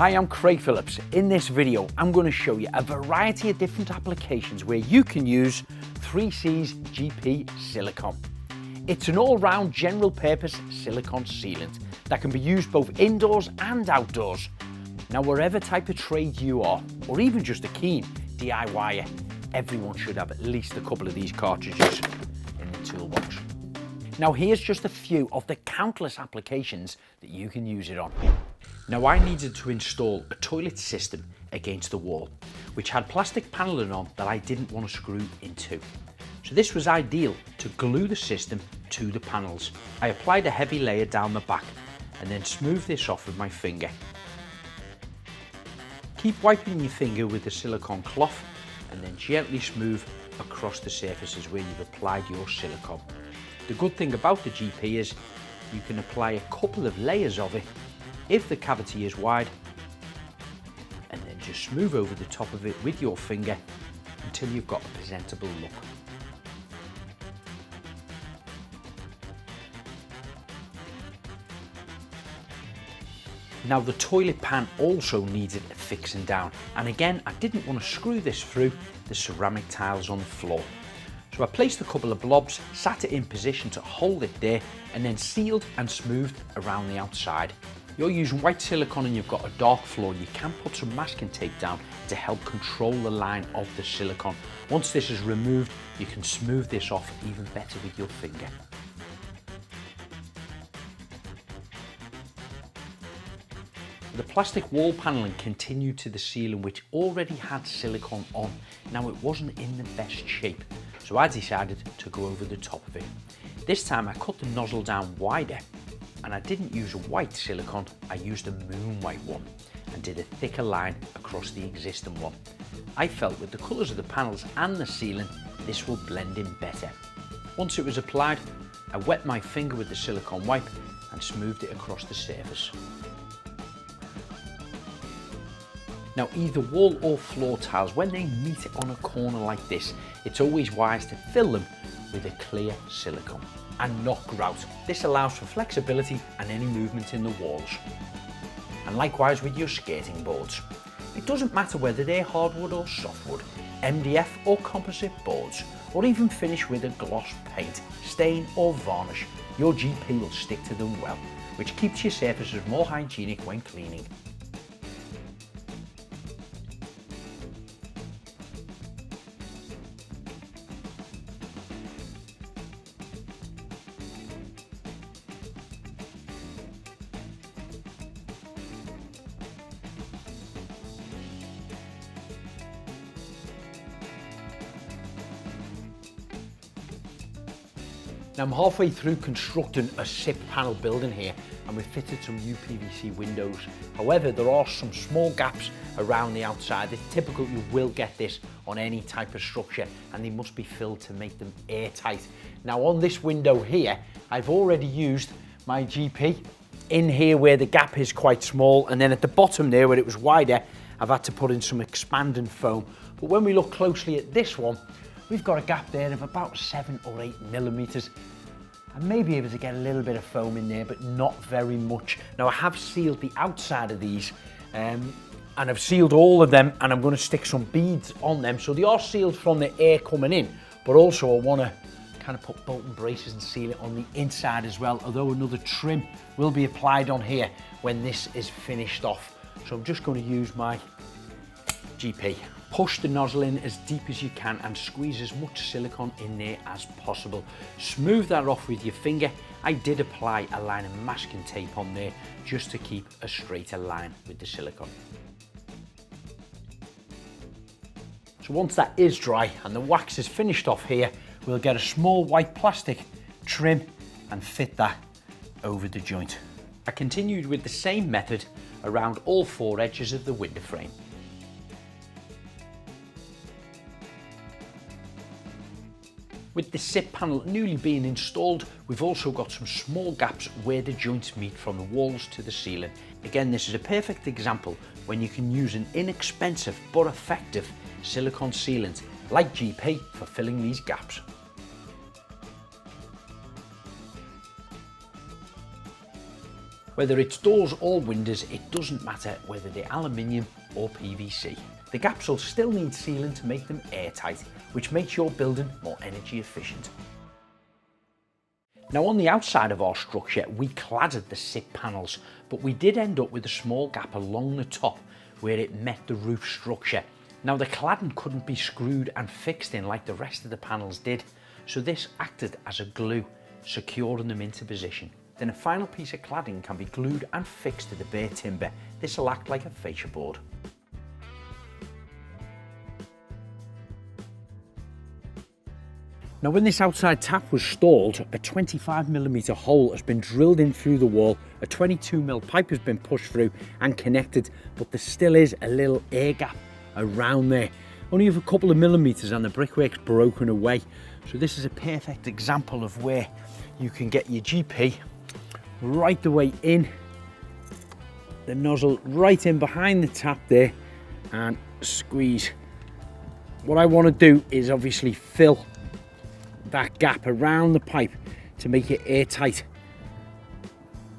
Hi, I'm Craig Phillips. In this video, I'm going to show you a variety of different applications where you can use 3C's GP Silicone. It's an all-round general purpose silicone sealant that can be used both indoors and outdoors. Now, whatever type of trade you are, or even just a keen DIYer, everyone should have at least a couple of these cartridges in the toolbox. Now, here's just a few of the countless applications that you can use it on. Now, I needed to install a toilet system against the wall, which had plastic paneling on that I didn't want to screw into. So this was ideal to glue the system to the panels. I applied a heavy layer down the back and then smoothed this off with my finger. Keep wiping your finger with the silicone cloth and then gently smooth across the surfaces where you've applied your silicone. The good thing about the GP is you can apply a couple of layers of it if the cavity is wide, and then just smooth over the top of it with your finger until you've got a presentable look. Now, the toilet pan also needed fixing down, and again I didn't want to screw this through the ceramic tiles on the floor. So I placed a couple of blobs, sat it in position to hold it there, and then sealed and smoothed around the outside. You're using white silicone and you've got a dark floor, you can put some masking tape down to help control the line of the silicone. Once this is removed, you can smooth this off even better with your finger. The plastic wall panelling continued to the ceiling, which already had silicone on. Now, it wasn't in the best shape, so I decided to go over the top of it. This time I cut the nozzle down wider, and I didn't use a white silicone, I used a moon white one and did a thicker line across the existing one. I felt with the colours of the panels and the ceiling, this will blend in better. Once it was applied, I wet my finger with the silicone wipe and smoothed it across the surface. Now, either wall or floor tiles, when they meet on a corner like this, it's always wise to fill them with a clear silicone and not grout. This allows for flexibility and any movement in the walls. And likewise with your skating boards. It doesn't matter whether they're hardwood or softwood, MDF or composite boards, or even finish with a gloss paint, stain or varnish, your GP will stick to them well, which keeps your surfaces more hygienic when cleaning. Now, I'm halfway through constructing a SIP panel building here, and we've fitted some UPVC windows. However, there are some small gaps around the outside. It's typical, you will get this on any type of structure, and they must be filled to make them airtight. Now, on this window here, I've already used my GP in here where the gap is quite small, and then at the bottom there where it was wider, I've had to put in some expanding foam. But when we look closely at this one, we've got a gap there of about 7 or 8 millimeters. I may be able to get a little bit of foam in there, but not very much. Now, I have sealed the outside of these, and I've sealed all of them, and I'm going to stick some beads on them. So they are sealed from the air coming in, but also I want to kind of put bolt and braces and seal it on the inside as well, although another trim will be applied on here when this is finished off. So I'm just going to use my GP. Push the nozzle in as deep as you can and squeeze as much silicone in there as possible. Smooth that off with your finger. I did apply a line of masking tape on there just to keep a straighter line with the silicone. So once that is dry and the wax is finished off here, we'll get a small white plastic trim and fit that over the joint. I continued with the same method around all 4 edges of the window frame. With the SIP panel newly being installed, we've also got some small gaps where the joints meet from the walls to the ceiling. Again, this is a perfect example when you can use an inexpensive but effective silicone sealant like GP for filling these gaps. Whether it's doors or windows, it doesn't matter whether they're aluminium or PVC. The gaps will still need sealant to make them airtight, which makes your building more energy efficient. Now on the outside of our structure, we cladded the SIP panels, but we did end up with a small gap along the top where it met the roof structure. Now the cladding couldn't be screwed and fixed in like the rest of the panels did, so this acted as a glue, securing them into position. Then a final piece of cladding can be glued and fixed to the bare timber. This will act like a fascia board. Now when this outside tap was installed, a 25mm hole has been drilled in through the wall, a 22mm pipe has been pushed through and connected, but there still is a little air gap around there. Only a couple of millimeters and the brickwork's broken away. So this is a perfect example of where you can get your GP right the way in, the nozzle right in behind the tap there and squeeze. What I want to do is obviously fill that gap around the pipe to make it airtight,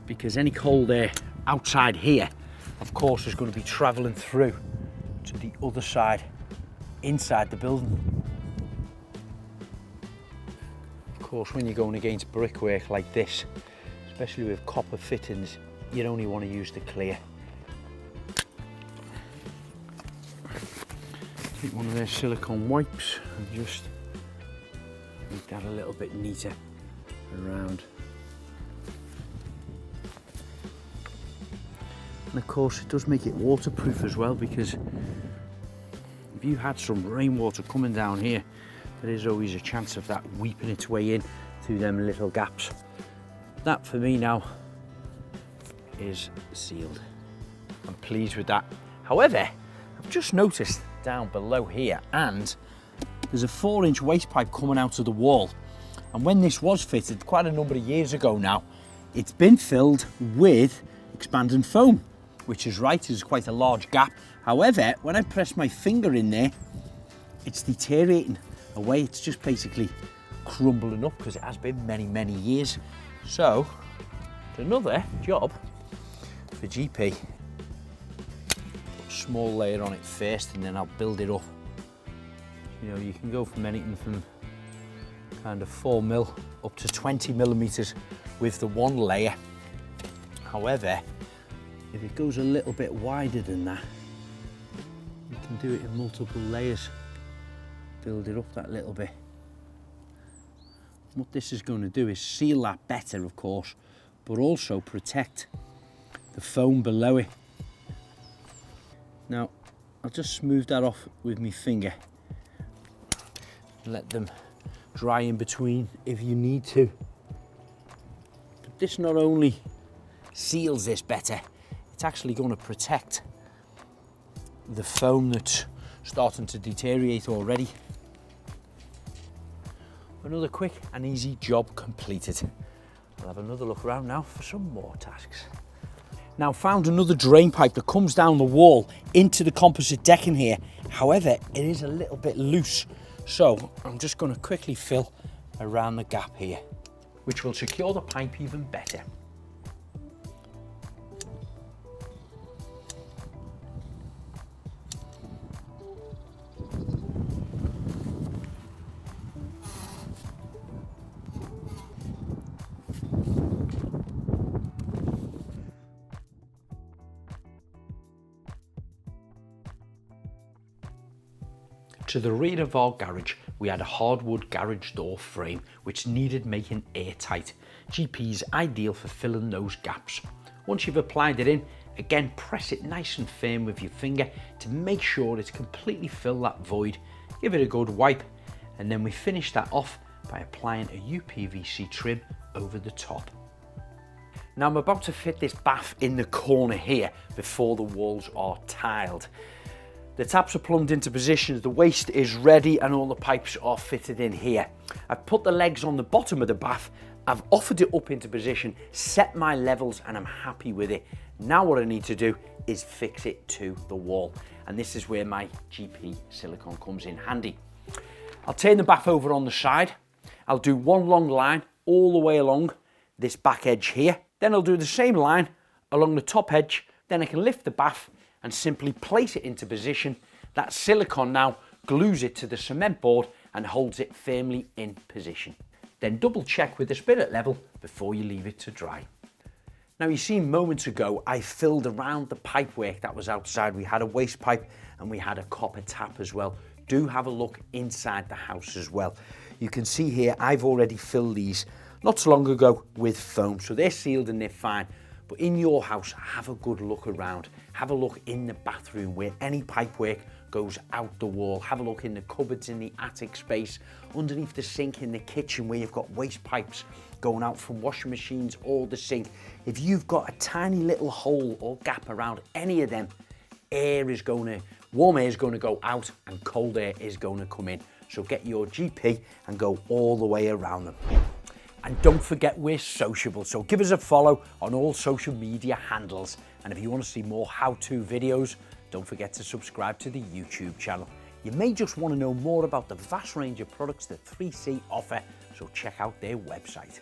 because any cold air outside here of course is going to be traveling through to the other side inside the building. Of course, when you're going against brickwork like this, especially with copper fittings, you only want to use the clear. Take one of their silicone wipes and just make that a little bit neater around. And of course it does make it waterproof as well, because if you had some rainwater coming down here, there is always a chance of that weeping its way in through them little gaps. That for me now is sealed. I'm pleased with that. However, I've just noticed down below here, and there's a 4-inch waste pipe coming out of the wall. And when this was fitted quite a number of years ago now, it's been filled with expanding foam, which is right, is quite a large gap. However, when I press my finger in there, it's deteriorating away. It's just basically crumbling up because it has been many, many years. So, it's another job for GP. Put a small layer on it first and then I'll build it up. You know, you can go from anything from kind of 4mm up to 20mm with the one layer. However, if it goes a little bit wider than that, you can do it in multiple layers. Build it up that little bit. What this is going to do is seal that better, of course, but also protect the foam below it. Now, I'll just smooth that off with my finger. Let them dry in between if you need to. But this not only seals this better, it's actually going to protect the foam that's starting to deteriorate already. Another quick and easy job completed. I'll have another look around now for some more tasks. Now, found another drain pipe that comes down the wall into the composite decking here. However, it is a little bit loose. So I'm just going to quickly fill around the gap here, which will secure the pipe even better. To the rear of our garage, we had a hardwood garage door frame which needed making airtight. GP's ideal for filling those gaps. Once you've applied it in, again press it nice and firm with your finger to make sure it's completely filled that void. Give it a good wipe, and then we finish that off by applying a UPVC trim over the top. Now I'm about to fit this bath in the corner here before the walls are tiled. The taps are plumbed into position, the waste is ready and all the pipes are fitted in here. I've put the legs on the bottom of the bath, I've offered it up into position, set my levels and I'm happy with it. Now what I need to do is fix it to the wall, and this is where my GP silicone comes in handy. I'll turn the bath over on the side, I'll do one long line all the way along this back edge here, then I'll do the same line along the top edge. Then I can lift the bath and simply place it into position. That silicone now glues it to the cement board and holds it firmly in position. Then double check with the spirit level before you leave it to dry. Now you seen moments ago I filled around the pipework that was outside. We had a waste pipe and we had a copper tap as well. Do have a look inside the house as well. You can see here I've already filled these not so long ago with foam, so they're sealed and they're fine. But in your house, have a good look around. Have a look in the bathroom where any pipework goes out the wall. Have a look in the cupboards in the attic space, underneath the sink in the kitchen where you've got waste pipes going out from washing machines or the sink. If you've got a tiny little hole or gap around any of them, warm air is going to go out and cold air is going to come in. So get your GP and go all the way around them. And don't forget we're sociable, so give us a follow on all social media handles. And if you want to see more how-to videos, don't forget to subscribe to the YouTube channel. You may just want to know more about the vast range of products that 3C offer, so check out their website.